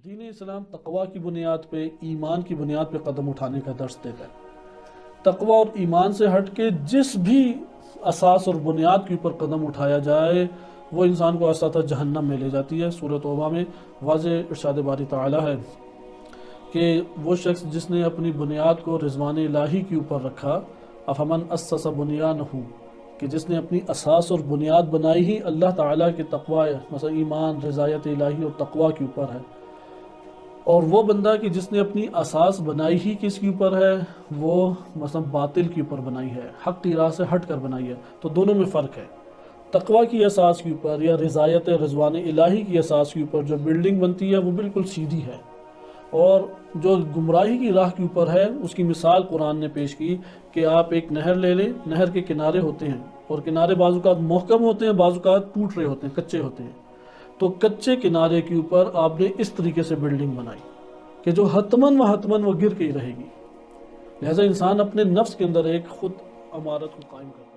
دین اسلام تقوی کی بنیاد پہ، ایمان کی بنیاد پہ قدم اٹھانے کا درس دیتا ہے۔ تقوی اور ایمان سے ہٹ کے جس بھی اساس اور بنیاد کے اوپر قدم اٹھایا جائے وہ انسان کو اساتہ جہنم میں لے جاتی ہے۔ سورۃ توبہ میں واضح ارشاد باری تعالی ہے کہ وہ شخص جس نے اپنی بنیاد کو رضوان الہی کے اوپر رکھا، افمن اسس بنیانہ، کہ جس نے اپنی اساس اور بنیاد بنائی ہی اللہ تعالیٰ کے تقوی، مثلا ایمان، رضایت الہی اور تقوی کے اوپر ہے، اور وہ بندہ کہ جس نے اپنی اساس بنائی ہی کس کے اوپر ہے، وہ مثلا باطل کے اوپر بنائی ہے، حق کی راہ سے ہٹ کر بنائی ہے، تو دونوں میں فرق ہے۔ تقوی کی اساس کے اوپر یا رضایت رضوان الہی کی اساس کے اوپر جو بلڈنگ بنتی ہے وہ بالکل سیدھی ہے، اور جو گمراہی کی راہ کے اوپر ہے اس کی مثال قرآن نے پیش کی کہ آپ ایک نہر لے لیں، نہر کے کنارے ہوتے ہیں اور کنارے بعض اوقات محکم ہوتے ہیں، بعض اوقات ٹوٹ رہے ہوتے ہیں، کچے ہوتے ہیں، تو کچے کنارے کے اوپر آپ نے اس طریقے سے بلڈنگ بنائی کہ جو حتماً وہ گر کے ہی رہے گی۔ لہذا انسان اپنے نفس کے اندر ایک خود عمارت کو قائم کرتا ہے۔